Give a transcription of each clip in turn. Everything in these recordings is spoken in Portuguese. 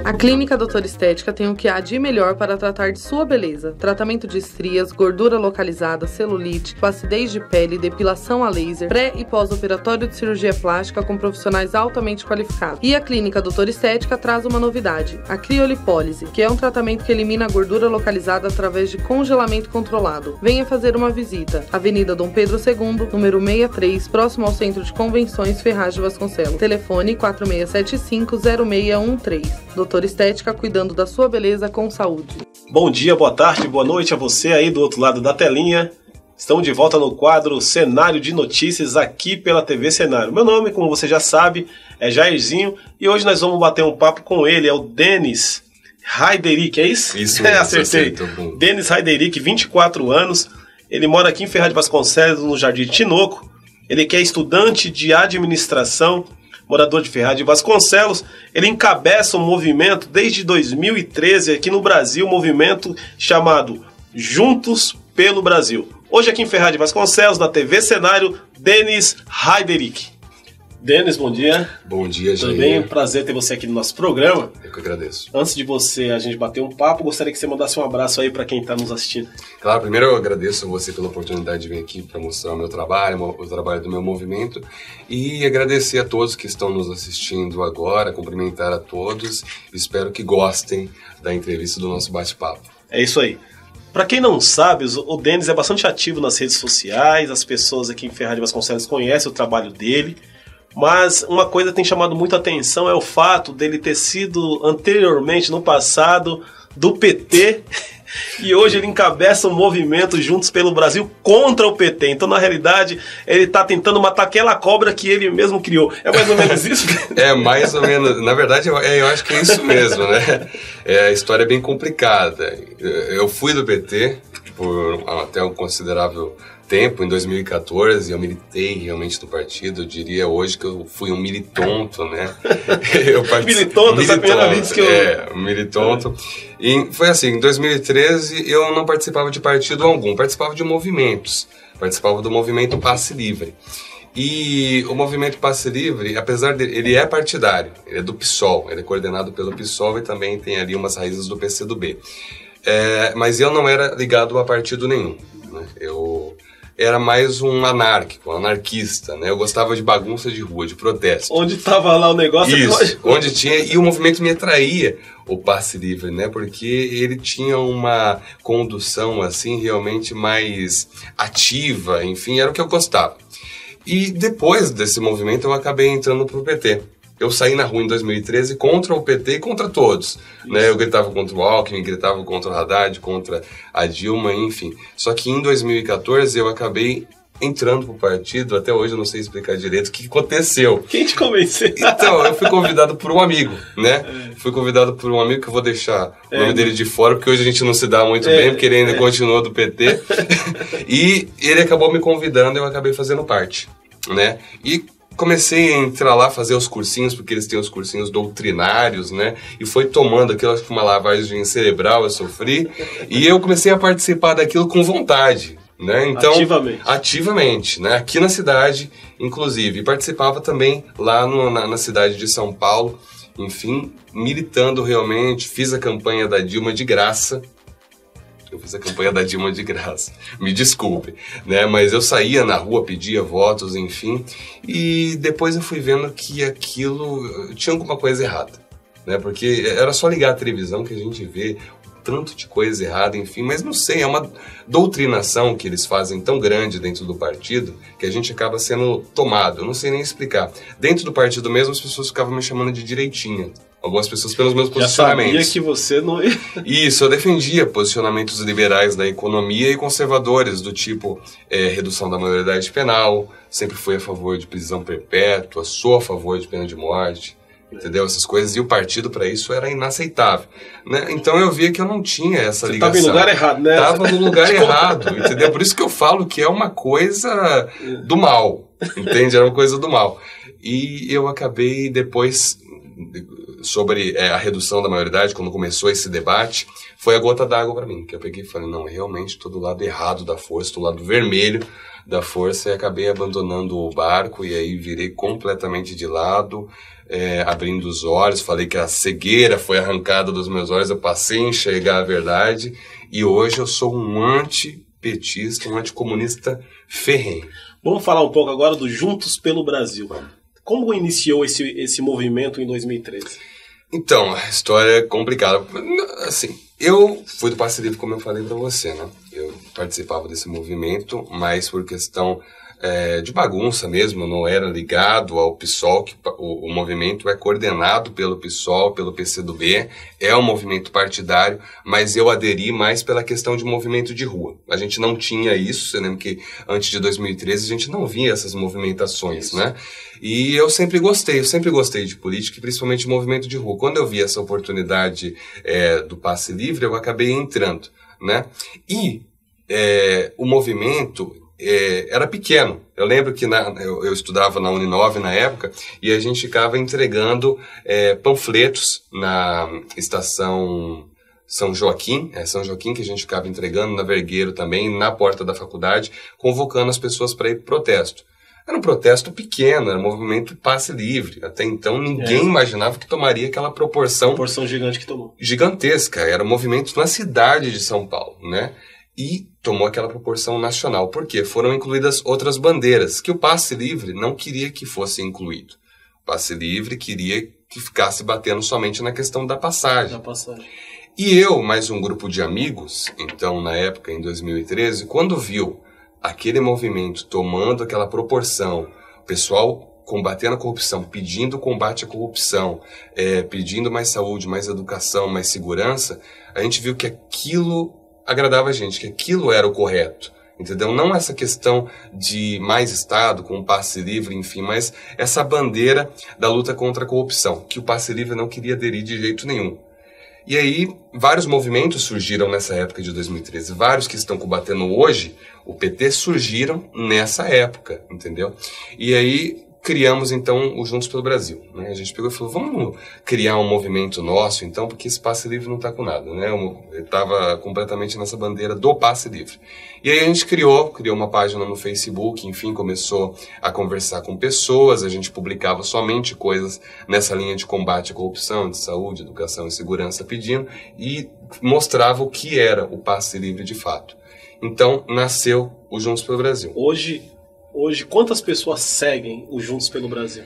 A Clínica Doutor Estética tem o que há de melhor para tratar de sua beleza. Tratamento de estrias, gordura localizada, celulite, flacidez de pele, depilação a laser, pré- e pós-operatório de cirurgia plástica com profissionais altamente qualificados. E a Clínica Doutor Estética traz uma novidade, a criolipólise, que é um tratamento que elimina a gordura localizada através de congelamento controlado. Venha fazer uma visita. Avenida Dom Pedro II, número 63, próximo ao Centro de Convenções Ferraz de Vasconcelos. Telefone 4675-0613. Doutor Estética, cuidando da sua beleza com saúde. Bom dia, boa tarde, boa noite a você aí do outro lado da telinha. Estamos de volta no quadro Cenário de Notícias aqui pela TV Cenário. Meu nome, como você já sabe, é Jairzinho e hoje nós vamos bater um papo com ele, é o Denis Haideric, é isso? Isso mesmo, acertei. Denis Haideric, 24 anos, ele mora aqui em Ferraz de Vasconcelos, no Jardim Tinoco. Ele que é estudante de administração, morador de Ferraz de Vasconcelos. Ele encabeça um movimento desde 2013 aqui no Brasil, um movimento chamado Juntos pelo Brasil. Hoje aqui em Ferraz de Vasconcelos, na TV Cenário, Denis Haideric. Denis, bom dia. Bom dia, Jair. Tudo bem? Prazer ter você aqui no nosso programa. Eu que agradeço. Antes de a gente bater um papo, gostaria que você mandasse um abraço aí para quem está nos assistindo. Claro, primeiro eu agradeço a você pela oportunidade de vir aqui para mostrar o meu trabalho, o trabalho do meu movimento, e agradecer a todos que estão nos assistindo agora, cumprimentar a todos. Espero que gostem da entrevista do nosso bate-papo. É isso aí. Para quem não sabe, o Denis é bastante ativo nas redes sociais, as pessoas aqui em Ferraz de Vasconcelos conhecem o trabalho dele. Mas uma coisa que tem chamado muita atenção é o fato dele ter sido anteriormente, no passado, do PT, e hoje ele encabeça um movimento Juntos pelo Brasil contra o PT. Então, na realidade, ele está tentando matar aquela cobra que ele mesmo criou. É mais ou menos isso? É mais ou menos. Na verdade, eu acho que é isso mesmo, né? A história é bem complicada. Eu fui do PT por até um considerável tempo, em 2014, eu militei realmente no partido. Eu diria hoje que eu fui um militonto, né? Militonto, essa é a primeira vez que eu... militonto. E foi assim, em 2013 eu não participava de partido algum, participava de movimentos. Participava do movimento Passe Livre. E o movimento Passe Livre, apesar de ele é partidário, ele é do PSOL, ele é coordenado pelo PSOL e também tem ali umas raízes do PCdoB. Mas eu não era ligado a partido nenhum, né? Eu era mais um anarquista, né? Eu gostava de bagunça de rua, de protesto. Onde estava lá o negócio... Isso, onde tinha... E o movimento me atraía, o Passe Livre, né? Porque ele tinha uma condução, assim, realmente mais ativa, enfim, era o que eu gostava. E depois desse movimento eu acabei entrando pro PT. Eu saí na rua em 2013 contra o PT e contra todos, né? Eu gritava contra o Alckmin, gritava contra o Haddad, contra a Dilma, enfim. Só que em 2014 eu acabei entrando pro partido, até hoje eu não sei explicar direito o que aconteceu. Quem te convenceu? Então, eu fui convidado por um amigo, né? Fui convidado por um amigo que eu vou deixar o nome dele de fora, porque hoje a gente não se dá muito bem, porque ele ainda continuou do PT. E ele acabou me convidando e eu acabei fazendo parte, né? E comecei a entrar lá, fazer os cursinhos, porque eles têm os cursinhos doutrinários, né? E foi tomando aquilo, acho que uma lavagem cerebral eu sofri. E eu comecei a participar daquilo com vontade, né? Então, ativamente, né? Aqui na cidade, inclusive. E participava também lá na cidade de São Paulo. Enfim, militando realmente. Fiz a campanha da Dilma de graça. Eu fiz a campanha da Dilma de graça, me desculpe, né? Mas eu saía na rua, pedia votos, enfim, e depois eu fui vendo que aquilo tinha alguma coisa errada, né? Porque era só ligar a televisão que a gente vê tanto de coisa errada, enfim, mas não sei, é uma doutrinação que eles fazem tão grande dentro do partido que a gente acaba sendo tomado, eu não sei nem explicar. Dentro do partido mesmo as pessoas ficavam me chamando de direitinha. Algumas pessoas pelos meus posicionamentos. Já sabia que você não ia... Isso, eu defendia posicionamentos liberais da economia e conservadores, do tipo redução da maioridade penal, sempre fui a favor de prisão perpétua, sou a favor de pena de morte, entendeu? Essas coisas, e o partido para isso era inaceitável, né? Então eu via que eu não tinha essa ligação. Você estava no lugar errado, né? Estava no lugar errado, entendeu? Por isso que eu falo que é uma coisa do mal, entende? Era uma coisa do mal. E eu acabei depois... sobre a redução da maioridade, quando começou esse debate, foi a gota d'água para mim, que eu peguei e falei, não, realmente estou do lado errado da força, do lado vermelho da força e acabei abandonando o barco e aí virei completamente de lado, abrindo os olhos, falei que a cegueira foi arrancada dos meus olhos, eu passei a enxergar a verdade e hoje eu sou um antipetista, um anticomunista ferrenho. Vamos falar um pouco agora do Juntos pelo Brasil. Como iniciou esse movimento em 2013? Então, a história é complicada. Assim, eu fui do Passe Livre, como eu falei pra você, né? Eu participava desse movimento, mas por questão de bagunça mesmo, não era ligado ao PSOL, que o movimento é coordenado pelo PSOL, pelo PCdoB, é um movimento partidário, mas eu aderi mais pela questão de movimento de rua. A gente não tinha isso, eu lembro que antes de 2013 a gente não via essas movimentações, né? E eu sempre gostei de política, e principalmente de movimento de rua. Quando eu vi essa oportunidade do Passe Livre, eu acabei entrando, né? E o movimento era pequeno. Eu lembro que eu estudava na Uninove na época e a gente ficava entregando panfletos na estação São Joaquim, que a gente ficava entregando, na Vergueiro também, na porta da faculdade, convocando as pessoas para ir pro protesto. Era um protesto pequeno, era um movimento Passe Livre. Até então ninguém imaginava que tomaria aquela proporção gigante que tomou. Gigantesca. Era um movimento na cidade de São Paulo, né? E tomou aquela proporção nacional. Por quê? Foram incluídas outras bandeiras, que o Passe Livre não queria que fosse incluído. O Passe Livre queria que ficasse batendo somente na questão da passagem. E eu, mais um grupo de amigos, então, na época, em 2013, quando viu aquele movimento tomando aquela proporção, o pessoal combatendo a corrupção, pedindo combate à corrupção, pedindo mais saúde, mais educação, mais segurança, a gente viu que aquilo agradava a gente, que aquilo era o correto, entendeu? Não essa questão de mais Estado, com o Passe Livre, enfim, mas essa bandeira da luta contra a corrupção, que o Passe Livre não queria aderir de jeito nenhum. E aí, vários movimentos surgiram nessa época de 2013, vários que estão combatendo hoje, o PT surgiram nessa época, entendeu? E aí criamos, então, o Juntos pelo Brasil, né? A gente pegou e falou, vamos criar um movimento nosso, então, porque esse Passe Livre não está com nada, né? Eu estava completamente nessa bandeira do Passe Livre. E aí a gente criou uma página no Facebook, enfim, começou a conversar com pessoas, a gente publicava somente coisas nessa linha de combate à corrupção, de saúde, educação e segurança pedindo, e mostrava o que era o Passe Livre de fato. Então, nasceu o Juntos pelo Brasil. Hoje, quantas pessoas seguem o Juntos pelo Brasil?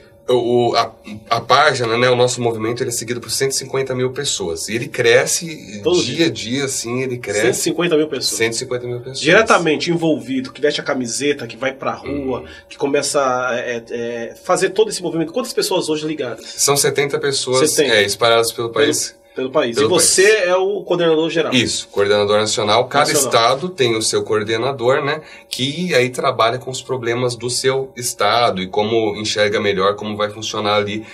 A página, né, o nosso movimento, ele é seguido por 150 mil pessoas. E ele cresce dia a dia, assim, ele cresce. 150 mil pessoas? 150 mil pessoas. Diretamente envolvido, que veste a camiseta, que vai pra rua, que começa a fazer todo esse movimento. Quantas pessoas hoje ligadas? São 70 pessoas espalhadas pelo país. Pelo país. E você é o coordenador geral? Isso, coordenador nacional. Cada estado tem o seu coordenador, né? Que aí trabalha com os problemas do seu estado e como enxerga melhor como vai funcionar ali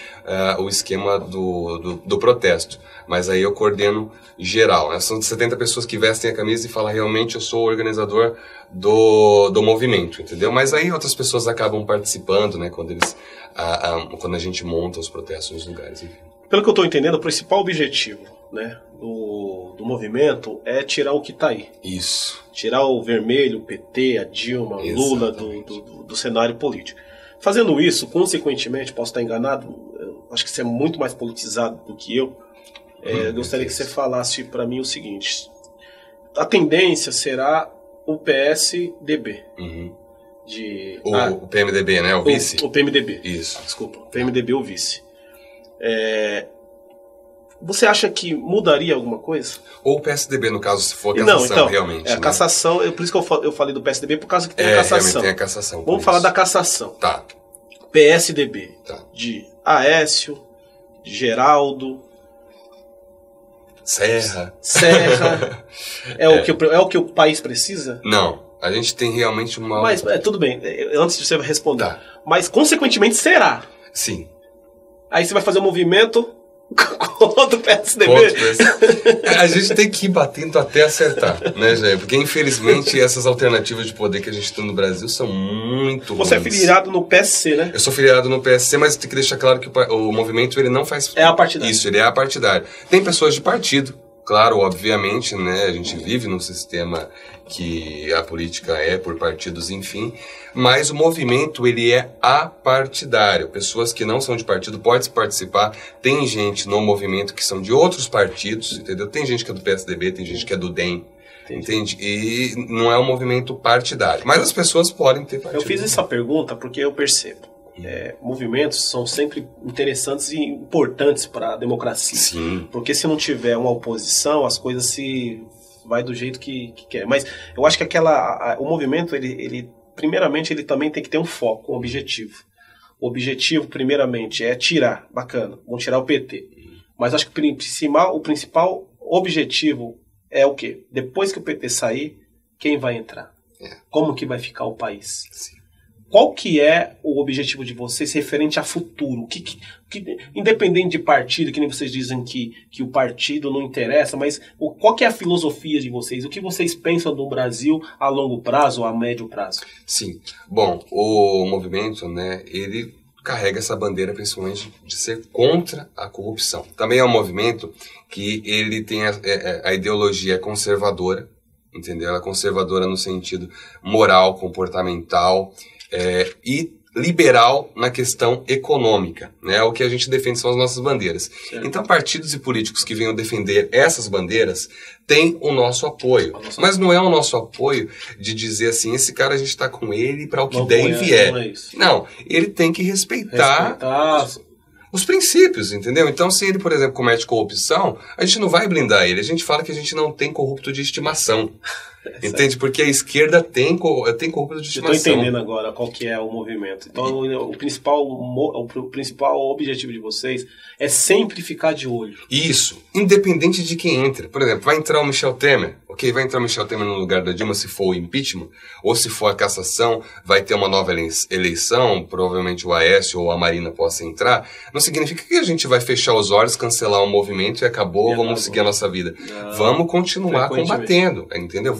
o esquema do protesto. Mas aí eu coordeno geral, né? São 70 pessoas que vestem a camisa e falam realmente eu sou o organizador do movimento, entendeu? Mas aí outras pessoas acabam participando, né? Quando a gente monta os protestos nos lugares, enfim. Pelo que eu estou entendendo, o principal objetivo, né, do movimento é tirar o que está aí. Isso. Tirar o vermelho, o PT, a Dilma, o Lula do cenário político. Fazendo isso, consequentemente, posso estar enganado, acho que você é muito mais politizado do que eu. Gostaria que você falasse para mim o seguinte. A tendência será o PSDB. Uhum. O PMDB, né? O vice? O PMDB. Isso. Desculpa, o PMDB o vice. Você acha que mudaria alguma coisa? Ou o PSDB, no caso, se for a cassação, então, realmente. A cassação, por isso que eu falei do PSDB, por causa que tem a cassação. Tem a cassação. Vamos falar da cassação. Tá. PSDB. Tá. De Aécio, de Geraldo. Serra. É o que o país precisa? Não. A gente tem realmente uma... Mas, tudo bem, antes de você responder. Tá. Mas, consequentemente, será? Sim. Aí você vai fazer um movimento contra o PSDB. A gente tem que ir batendo até acertar, né, Jair? Porque, infelizmente, essas alternativas de poder que a gente tem no Brasil são muito ruins. Você é filiado no PSC, né? Eu sou filiado no PSC, mas tem que deixar claro que o movimento ele não faz... É apartidário. Isso, ele é apartidário. Tem pessoas de partido Claro, obviamente, né, a gente vive num sistema que a política é por partidos, enfim, mas o movimento, ele é apartidário. Pessoas que não são de partido podem participar. Tem gente no movimento que são de outros partidos, entendeu? Tem gente que é do PSDB, tem gente que é do DEM, entende? E não é um movimento partidário. Mas as pessoas podem ter partido. Eu fiz essa pergunta porque eu percebo. Movimentos são sempre interessantes e importantes para a democracia. Sim. Porque se não tiver uma oposição, as coisas se vai do jeito que quer. Mas eu acho que o movimento, ele primeiramente, ele também tem que ter um foco, um objetivo. O objetivo, primeiramente, é tirar, bacana, vamos tirar o PT. Mas acho que o principal objetivo é o quê? Depois que o PT sair, quem vai entrar? Como que vai ficar o país? Sim. Qual que é o objetivo de vocês referente a futuro? Independente de partido, que nem vocês dizem que o partido não interessa, mas qual que é a filosofia de vocês? O que vocês pensam do Brasil a longo prazo ou a médio prazo? Sim. Bom, o movimento, né, ele carrega essa bandeira principalmente de ser contra a corrupção. Também é um movimento que ele tem a ideologia conservadora, entendeu? Ela é conservadora no sentido moral, comportamental, e liberal na questão econômica, né? O que a gente defende são as nossas bandeiras. Certo. Então, partidos e políticos que venham defender essas bandeiras têm o nosso apoio. Mas não é o nosso apoio de dizer assim, esse cara a gente está com ele para o que der e vier. Não, ele tem que respeitar os princípios, entendeu? Então, se ele, por exemplo, comete corrupção, a gente não vai blindar ele. A gente fala que a gente não tem corrupto de estimação. Entende? Porque a esquerda tem corrupto de estimação. Estou entendendo agora qual que é o movimento. Então, o principal objetivo de vocês é sempre ficar de olho. Isso. Independente de quem entre. Por exemplo, vai entrar o Michel Temer. Ok, vai entrar o Michel Temer no lugar da Dilma se for o impeachment, ou se for a cassação, vai ter uma nova eleição, provavelmente o Aécio ou a Marina possa entrar. Não significa que a gente vai fechar os olhos, cancelar o movimento e acabou, vamos seguir a nossa vida. Vamos continuar combatendo, entendeu?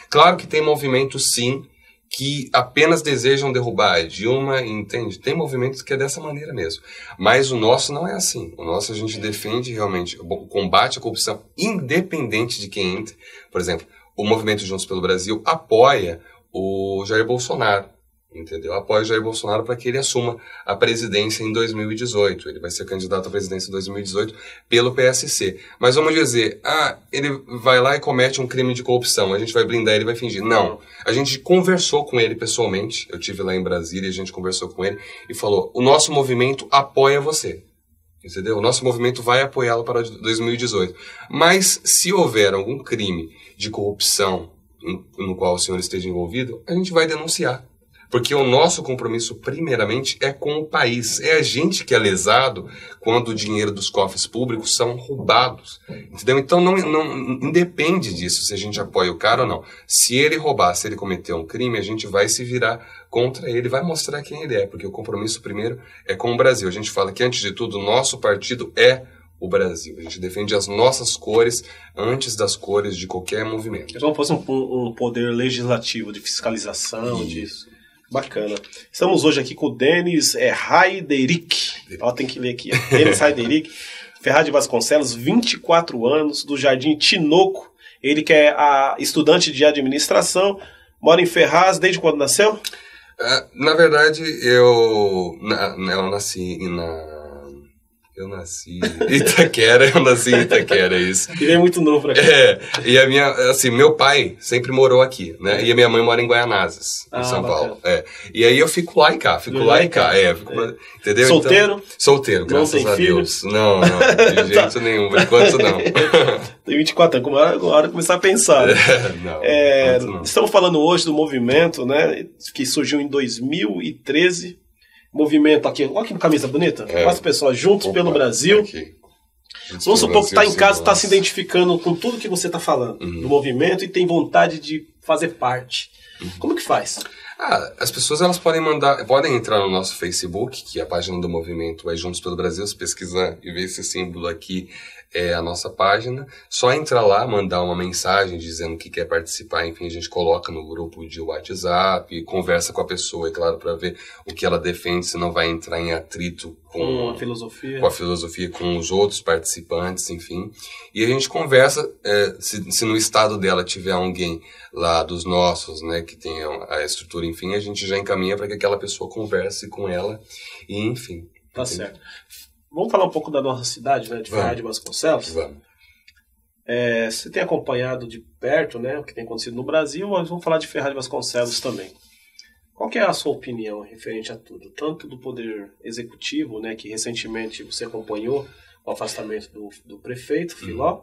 Claro que tem movimentos, sim, que apenas desejam derrubar a Dilma, entende? Tem movimentos que é dessa maneira mesmo. Mas o nosso não é assim. O nosso a gente defende realmente o combate à corrupção, independente de quem entre. Por exemplo, o Movimento Juntos pelo Brasil apoia o Jair Bolsonaro, entendeu? Apoia o Jair Bolsonaro para que ele assuma a presidência em 2018. Ele vai ser candidato à presidência em 2018 pelo PSC. Mas vamos dizer, ele vai lá e comete um crime de corrupção, a gente vai blindar ele e vai fingir. Não. A gente conversou com ele pessoalmente, eu estive lá em Brasília, a gente conversou com ele e falou, o nosso movimento apoia você. Entendeu? O nosso movimento vai apoiá-lo para 2018. Mas se houver algum crime de corrupção no qual o senhor esteja envolvido, a gente vai denunciar. Porque o nosso compromisso, primeiramente, é com o país. É a gente que é lesado quando o dinheiro dos cofres públicos são roubados. Entendeu? Então, não independe disso, se a gente apoia o cara ou não. Se ele roubar, se ele cometer um crime, a gente vai se virar contra ele, vai mostrar quem ele é. Porque o compromisso, primeiro, é com o Brasil. A gente fala que, antes de tudo, o nosso partido é o Brasil. A gente defende as nossas cores antes das cores de qualquer movimento. Então, fosse um poder legislativo de fiscalização disso. Bacana. Estamos hoje aqui com o Denis Haideric. Ó, tem que ler aqui. Denis Haideric, Ferraz de Vasconcelos, 24 anos, do Jardim Tinoco. Ele que é estudante de administração, mora em Ferraz desde quando nasceu? Na verdade, eu nasci Eu nasci em Itaquera, isso. E veio muito novo pra cá. E meu pai sempre morou aqui, né? E a minha mãe mora em Guaianazes, em São Paulo. E aí eu fico lá e cá, entendeu? Solteiro? Então, solteiro, graças a Deus. Não, de jeito nenhum, por enquanto não. Tem 24 anos, agora começar a pensar. Não. Estamos falando hoje do movimento, né? Que surgiu em 2013. Movimento aqui, olha que camisa bonita. As pessoas juntos pelo Brasil. Vamos supor que está em casa, está se identificando com tudo que você está falando do movimento e tem vontade de fazer parte. Como que faz? As pessoas elas podem entrar no nosso Facebook, que a página do movimento é Juntos pelo Brasil, se pesquisar e ver esse símbolo aqui, é a nossa página. Só entrar lá, mandar uma mensagem dizendo que quer participar, enfim, a gente coloca no grupo de WhatsApp, conversa com a pessoa, é claro, para ver o que ela defende, se não vai entrar em atrito com a filosofia, com os outros participantes, enfim. E a gente conversa, se no estado dela tiver alguém lá dos nossos, né, que tenha a estrutura, enfim, a gente já encaminha para que aquela pessoa converse com ela e, enfim. Tá certo. Vamos falar um pouco da nossa cidade, né, de Ferraz de Vasconcelos? Vamos. Você tem acompanhado de perto, né, o que tem acontecido no Brasil, mas vamos falar de Ferraz de Vasconcelos também. Qual que é a sua opinião referente a tudo? Tanto do Poder Executivo, né, que recentemente você acompanhou o afastamento do prefeito, Filó,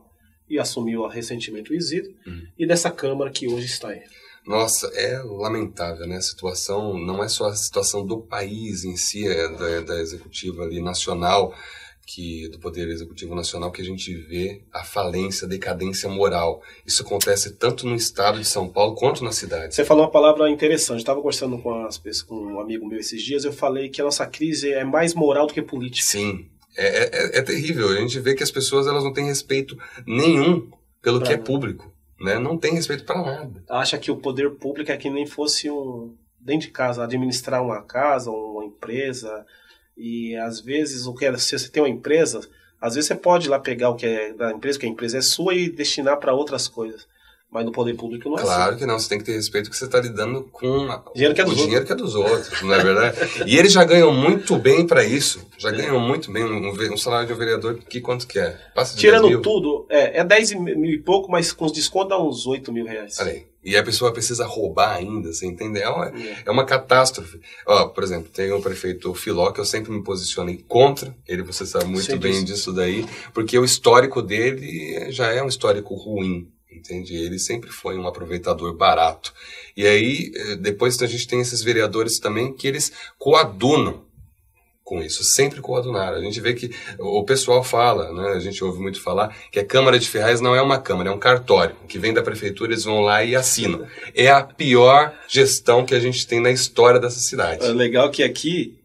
e assumiu recentemente o Isidro, e dessa Câmara que hoje está aí. Nossa, é lamentável, né? A situação não é só a situação do país em si, da executiva ali nacional, do Poder Executivo Nacional, que a gente vê a falência, a decadência moral. Isso acontece tanto no estado de São Paulo quanto na cidade. Você falou uma palavra interessante. Eu estava conversando com um amigo meu esses dias, eu falei que a nossa crise é mais moral do que política. Sim, é terrível. A gente vê que as pessoas elas não têm respeito nenhum pelo que é público. Né? Não tem respeito para nada. Acha que o poder público é que nem fosse dentro de casa, administrar uma casa, uma empresa, e às vezes, se você tem uma empresa, às vezes você pode ir lá pegar o que é da empresa, que a empresa é sua, e destinar para outras coisas. Mas no poder público não é Claro assim. que não, você tem que ter respeito que você está lidando com o dinheiro que é dos outros, não é verdade? E eles já ganham muito bem para isso, já ganham muito bem um salário de um vereador, que quanto que é? Passa de Tirando 10 mil? Tudo, é 10 mil e pouco, mas com os descontos dá uns 8 mil reais. Olha aí. E a pessoa precisa roubar ainda, você entende? É uma catástrofe. Ó, por exemplo, tem o prefeito Filó, que eu sempre me posicionei contra, você sabe muito bem disso daí, porque o histórico dele já é um histórico ruim. Entende? Ele sempre foi um aproveitador barato. E aí, depois a gente tem esses vereadores também que eles coadunam com isso, sempre coadunaram. A gente vê que o pessoal fala, né, a gente ouve muito falar, que a Câmara de Ferraz não é uma Câmara, é um cartório, que vem da Prefeitura, eles vão lá e assinam. É a pior gestão que a gente tem na história dessa cidade. É legal que aqui,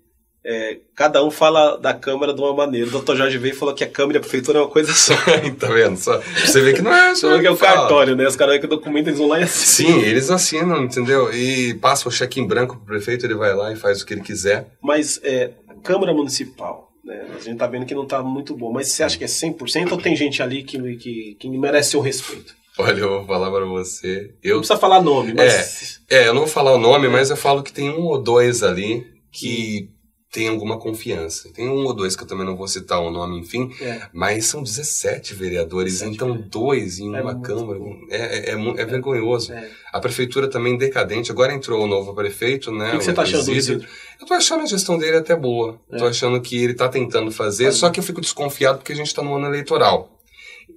cada um fala da Câmara de uma maneira. O Dr. Jorge veio e falou que a Câmara e a Prefeitura é uma coisa só. Tá vendo? Você vê que não é só. Que é o cartório, né? Os caras que documentam, eles vão lá e assinam. Sim, eles assinam, entendeu? E passa o cheque em branco pro prefeito, ele vai lá e faz o que ele quiser. Mas Câmara Municipal, né? A gente tá vendo que não tá muito bom. Mas você acha que é 100% ou tem gente ali que merece o respeito? Olha, eu vou falar pra você. Não precisa falar nome, mas... eu não vou falar o nome, mas eu falo que tem um ou dois ali que tem alguma confiança. Tem um ou dois que eu também não vou citar o nome, enfim, mas são 17 vereadores, então 2 em uma Câmara. É vergonhoso. A Prefeitura também decadente. Agora entrou o novo prefeito, né? O que você tá achando do Isidro? Eu tô achando a gestão dele até boa. Tô achando que ele tá tentando fazer, só que eu fico desconfiado porque a gente tá no ano eleitoral.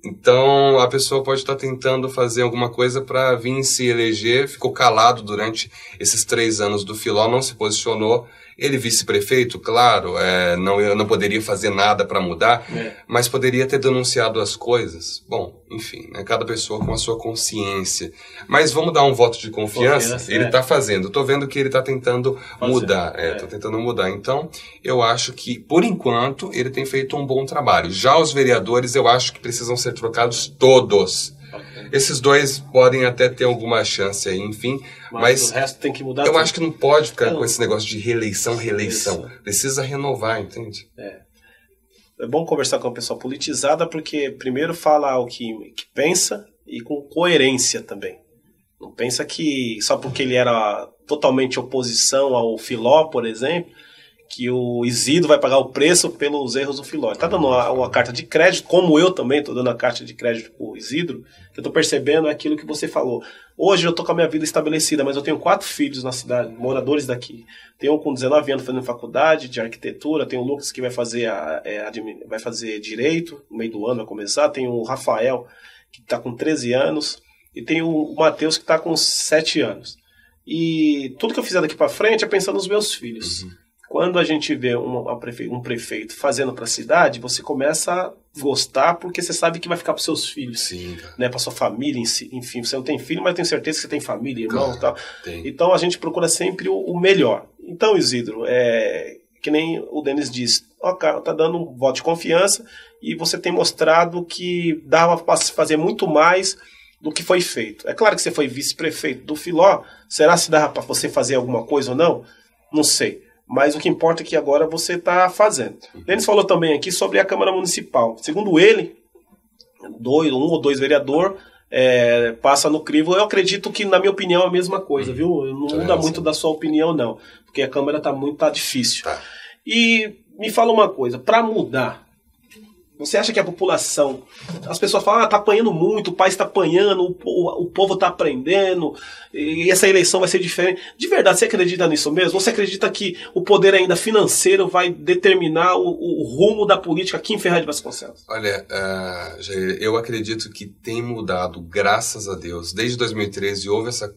Então, a pessoa pode estar tentando fazer alguma coisa para vir se eleger, ficou calado durante esses 3 anos do Filó, não se posicionou. Ele vice-prefeito, claro, não poderia fazer nada para mudar, mas poderia ter denunciado as coisas. Bom, enfim, né, cada pessoa com a sua consciência. Mas vamos dar um voto de confiança? Ele está fazendo. Estou vendo que ele está tentando mudar. Está tentando mudar. Então, eu acho que, por enquanto, ele tem feito um bom trabalho. Já os vereadores, eu acho que precisam ser trocados todos. Esses 2 podem até ter alguma chance aí, enfim, mas o resto tem que mudar. Eu acho que não pode ficar com esse negócio de reeleição. Precisa renovar, entende? É bom conversar com uma pessoa politizada, porque primeiro fala o que pensa e com coerência também. Não pensa que só porque ele era totalmente oposição ao Filó, por exemplo, que o Isidro vai pagar o preço pelos erros do Filó. Ele está dando uma carta de crédito, como eu também estou dando a carta de crédito para o Isidro, que eu estou percebendo aquilo que você falou. Hoje eu estou com a minha vida estabelecida, mas eu tenho 4 filhos na cidade, moradores daqui. Tem um com 19 anos fazendo faculdade de arquitetura, tem o Lucas que vai fazer, vai fazer direito, no meio do ano vai começar, tem o Rafael que está com 13 anos, e tem o Matheus que está com 7 anos. E tudo que eu fizer daqui para frente é pensando nos meus filhos. Quando a gente vê um prefeito fazendo para a cidade, você começa a gostar porque você sabe que vai ficar para seus filhos, né, para sua família, enfim, você não tem filho, mas eu tenho certeza que você tem família, irmão e tal. Então a gente procura sempre o melhor. Então, Isidro, que nem o Denis disse, tá dando um voto de confiança e você tem mostrado que dava para se fazer muito mais do que foi feito. É claro que você foi vice-prefeito do Filó, será se dava para você fazer alguma coisa ou não? Não sei. Mas o que importa é que agora você está fazendo. Denis falou também aqui sobre a Câmara Municipal. Segundo ele, um ou dois vereadores passa no crivo. Eu acredito que, na minha opinião, é a mesma coisa, viu? Não muda muito da sua opinião, não. Porque a Câmara tá difícil. E me fala uma coisa, para mudar, você acha que a população, as pessoas falam, tá apanhando muito, o país está apanhando, o povo está aprendendo, e essa eleição vai ser diferente. De verdade, você acredita nisso mesmo? Você acredita que o poder ainda financeiro vai determinar o rumo da política aqui em Ferraz de Vasconcelos? Olha, Jair, eu acredito que tem mudado, graças a Deus. Desde 2013 houve esse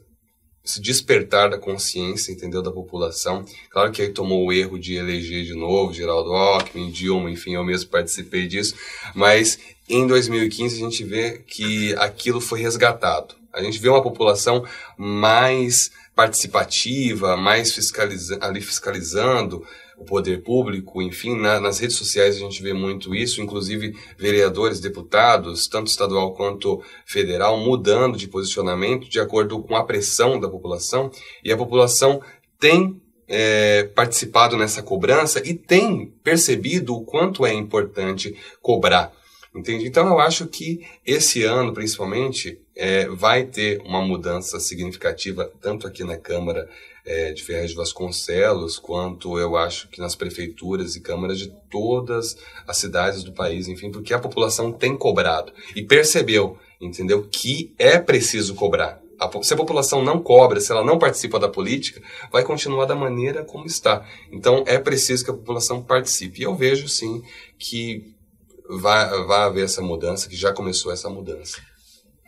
despertar da consciência, entendeu, da população. Claro que aí tomou o erro de eleger de novo Geraldo Alckmin, Dilma, enfim, eu mesmo participei disso, mas em 2015 a gente vê que aquilo foi resgatado. A gente vê uma população mais participativa, mais fiscalizando o poder público, enfim, nas redes sociais a gente vê muito isso, inclusive vereadores, deputados, tanto estadual quanto federal, mudando de posicionamento de acordo com a pressão da população, e a população tem participado nessa cobrança e tem percebido o quanto é importante cobrar. Entende? Então eu acho que esse ano, principalmente, vai ter uma mudança significativa, tanto aqui na Câmara de Ferraz de Vasconcelos, quanto eu acho que nas prefeituras e câmaras de todas as cidades do país, enfim, porque a população tem cobrado e percebeu, entendeu, que é preciso cobrar. Se a população não cobra, se ela não participa da política, vai continuar da maneira como está. Então é preciso que a população participe. E eu vejo, sim, que vai haver essa mudança, que já começou essa mudança.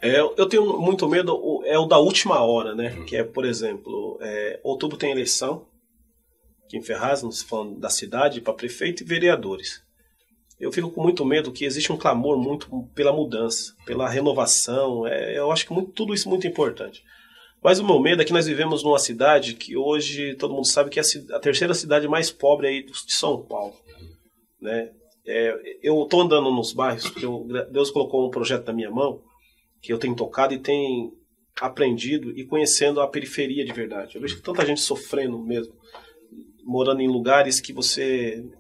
Eu tenho muito medo, o da última hora, né? Que é, por exemplo, outubro tem eleição, aqui em Ferraz, não se falando da cidade, para prefeito e vereadores. Eu fico com muito medo que existe um clamor muito pela mudança, pela renovação. Eu acho que tudo isso é muito importante. Mas o meu medo é que nós vivemos numa cidade que hoje todo mundo sabe que é a terceira cidade mais pobre aí de São Paulo, né? Eu estou andando nos bairros, porque Deus colocou um projeto na minha mão, que eu tenho tocado e tenho aprendido e conhecendo a periferia de verdade. Eu vejo que tanta gente sofrendo mesmo, morando em lugares que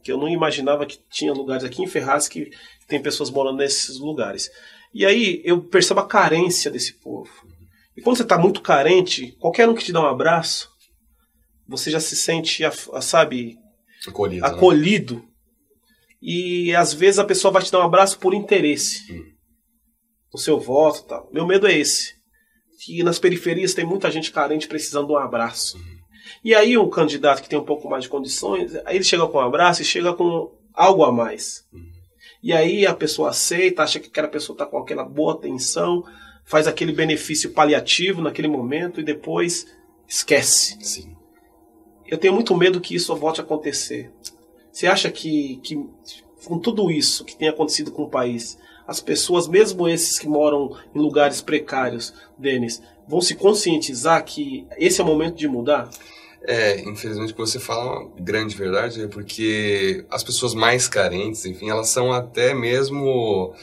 eu não imaginava que tinha lugares aqui em Ferraz que tem pessoas morando nesses lugares. E aí eu percebo a carência desse povo. E quando você está muito carente, qualquer um que te dá um abraço, você já se sente, sabe, acolhido. Né? E às vezes a pessoa vai te dar um abraço por interesse. O seu voto e tal. Meu medo é esse. Que nas periferias tem muita gente carente precisando de um abraço. E aí um candidato que tem um pouco mais de condições, aí ele chega com um abraço e chega com algo a mais. E aí a pessoa aceita, acha que aquela pessoa está com aquela boa atenção, faz aquele benefício paliativo naquele momento e depois esquece. Sim. Eu tenho muito medo que isso volte a acontecer. Você acha que com tudo isso que tem acontecido com o país, as pessoas, mesmo esses que moram em lugares precários, Denis, vão se conscientizar que esse é o momento de mudar? Infelizmente o que você fala é uma grande verdade, porque as pessoas mais carentes, enfim, elas são até mesmo...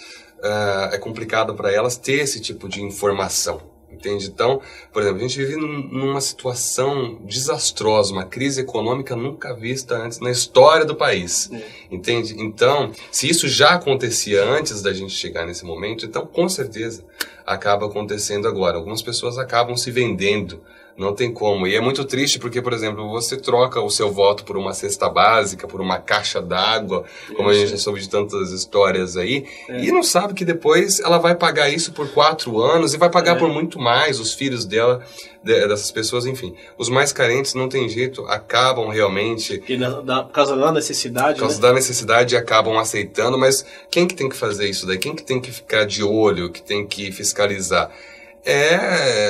é complicado para elas ter esse tipo de informação. Entende? Então, por exemplo, a gente vive numa situação desastrosa, uma crise econômica nunca vista antes na história do país. Entende? Então, se isso já acontecia antes da gente chegar nesse momento, então com certeza acaba acontecendo agora. Algumas pessoas acabam se vendendo, não tem como. E é muito triste porque, por exemplo, você troca o seu voto por uma cesta básica, por uma caixa d'água, como a gente já soube de tantas histórias aí, e não sabe que depois ela vai pagar isso por 4 anos e vai pagar por muito mais, os filhos dela, dessas pessoas, enfim. Os mais carentes, não tem jeito, acabam realmente... E por causa da necessidade, Por causa da necessidade, acabam aceitando, mas quem que tem que fazer isso daí? Quem que tem que ficar de olho, que tem que fiscalizar?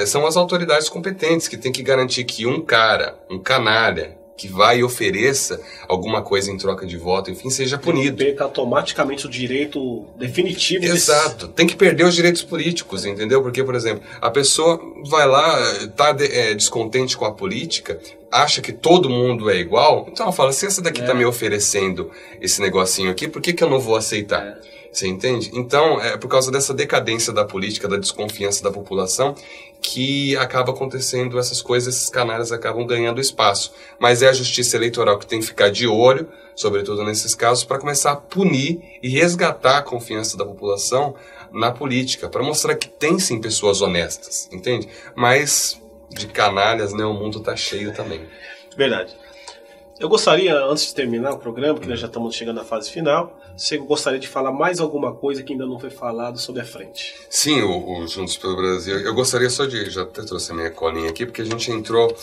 São as autoridades competentes que têm que garantir que um canalha, que vai e ofereça alguma coisa em troca de voto, enfim, seja punido. Perca automaticamente o direito definitivo. Exato. Tem que perder os direitos políticos, entendeu? Porque, por exemplo, a pessoa vai lá, está descontente com a política, acha que todo mundo é igual, então ela fala, se essa daqui está me oferecendo esse negocinho aqui, por que eu não vou aceitar? Você entende? Então, é por causa dessa decadência da política, da desconfiança da população, que acaba acontecendo essas coisas, esses canalhas acabam ganhando espaço. Mas é a justiça eleitoral que tem que ficar de olho, sobretudo nesses casos, para começar a punir e resgatar a confiança da população na política, para mostrar que tem sim pessoas honestas, entende? Mas de canalhas, né, o mundo tá cheio também. Verdade. Eu gostaria, antes de terminar o programa, que nós já estamos chegando na fase final, você gostaria de falar mais alguma coisa que ainda não foi falado sobre a frente? Sim, o Juntos pelo Brasil. Eu gostaria só de... Já até trouxe a minha colinha aqui, porque a gente entrou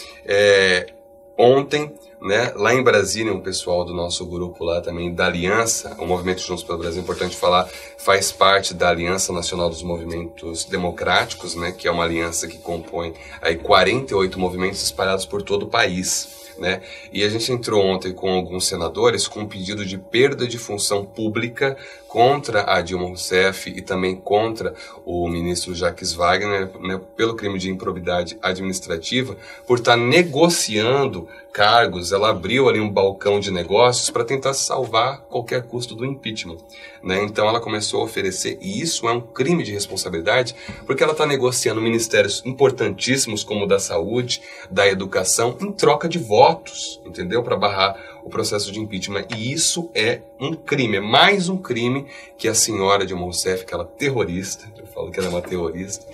ontem, né, lá em Brasília, um pessoal do nosso grupo lá também, da Aliança, o Movimento Juntos pelo Brasil, é importante falar, faz parte da Aliança Nacional dos Movimentos Democráticos, né, que é uma aliança que compõe aí 48 movimentos espalhados por todo o país. Né? E a gente entrou ontem com alguns senadores com um pedido de perda de função pública contra a Dilma Rousseff e também contra o ministro Jacques Wagner, né, pelo crime de improbidade administrativa, por estar negociando cargos. Ela abriu ali um balcão de negócios para tentar salvar qualquer custo do impeachment, né? Então ela começou a oferecer, e isso é um crime de responsabilidade, porque ela está negociando ministérios importantíssimos como o da saúde, da educação, em troca de votos, entendeu? Para barrar o processo de impeachment. E isso é um crime, é mais um crime que a senhora Dilma Rousseff, aquela terrorista, eu falo que ela é uma terrorista,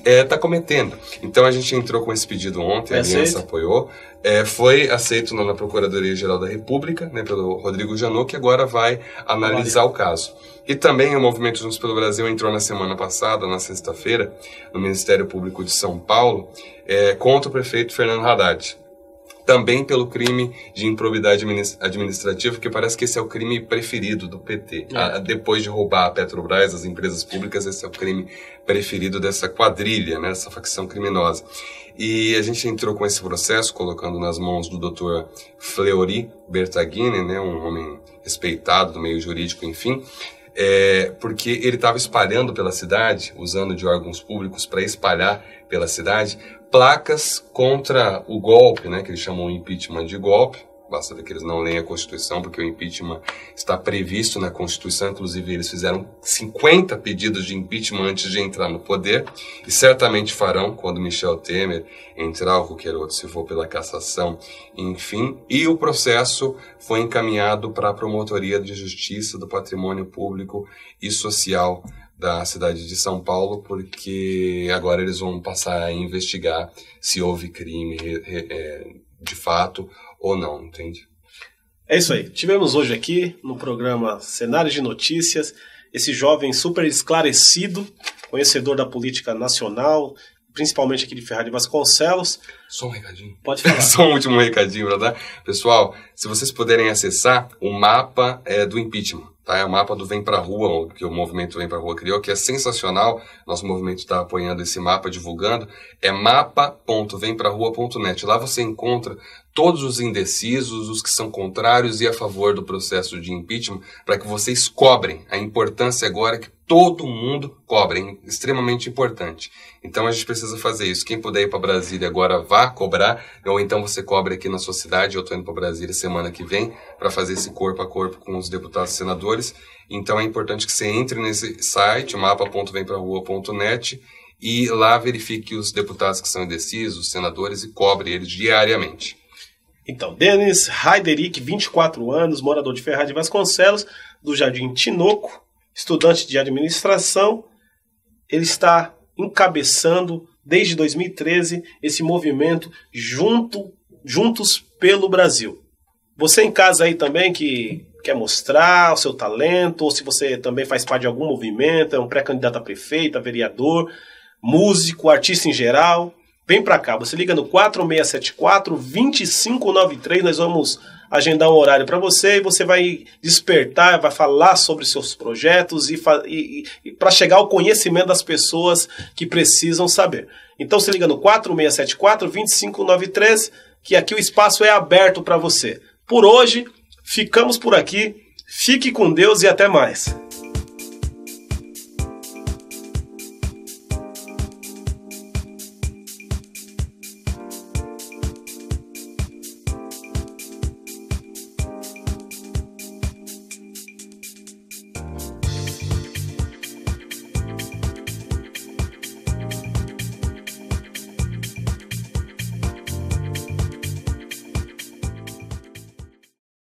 está cometendo. Então a gente entrou com esse pedido ontem, a Aliança apoiou, foi aceito na Procuradoria-Geral da República, né, pelo Rodrigo Janot, que agora vai analisar o caso. E também o Movimento Juntos pelo Brasil entrou na semana passada, na sexta-feira, no Ministério Público de São Paulo, contra o prefeito Fernando Haddad. Também pelo crime de improbidade administrativa, que parece que esse é o crime preferido do PT. Depois de roubar a Petrobras, as empresas públicas, esse é o crime preferido dessa quadrilha, né, dessa facção criminosa. E a gente entrou com esse processo, colocando nas mãos do Dr. Fleury Bertaghini, né, um homem respeitado do meio jurídico, enfim, porque ele estava espalhando pela cidade, usando de órgãos públicos para espalhar pela cidade, placas contra o golpe, né, que eles chamam o impeachment de golpe. Basta ver que eles não leem a Constituição, porque o impeachment está previsto na Constituição. Inclusive, eles fizeram 50 pedidos de impeachment antes de entrar no poder, e certamente farão quando Michel Temer entrar, ou qualquer outro, se for pela cassação, enfim. E o processo foi encaminhado para a Promotoria de Justiça do Patrimônio Público e Social da cidade de São Paulo, porque agora eles vão passar a investigar se houve crime de fato ou não, entende? É isso aí. Tivemos hoje aqui no programa Cenários de Notícias esse jovem super esclarecido, conhecedor da política nacional, principalmente aqui de Ferraz de Vasconcelos. Só um recadinho. Pode falar. Só um último recadinho para dar. Pessoal, se vocês puderem acessar o mapa do impeachment, tá? É o mapa do Vem Pra Rua, que o movimento Vem Pra Rua criou, que é sensacional. Nosso movimento está apoiando esse mapa, divulgando. É mapa.vemprarua.net. Lá você encontra todos os indecisos, os que são contrários e a favor do processo de impeachment, para que vocês cobrem. A importância agora é que todo mundo cobre, é extremamente importante. Então a gente precisa fazer isso. Quem puder ir para Brasília agora, vá cobrar, ou então você cobre aqui na sua cidade. Eu estou indo para Brasília semana que vem para fazer esse corpo a corpo com os deputados e senadores. Então é importante que você entre nesse site, mapa.vemprarua.net, e lá verifique os deputados que são indecisos, os senadores, e cobre eles diariamente. Então, Denis Heiderick, 24 anos, morador de Ferraz de Vasconcelos, do Jardim Tinoco, estudante de administração. Ele está encabeçando, desde 2013, esse movimento Juntos pelo Brasil. Você em casa aí também que quer mostrar o seu talento, ou se você também faz parte de algum movimento, é um pré-candidato a prefeito, a vereador, músico, artista em geral, vem pra cá, você liga no 4674-2593, nós vamos agendar um horário para você, e você vai despertar, vai falar sobre seus projetos e para chegar ao conhecimento das pessoas que precisam saber. Então você liga no 4674-2593, que aqui o espaço é aberto para você. Por hoje, ficamos por aqui. Fique com Deus e até mais.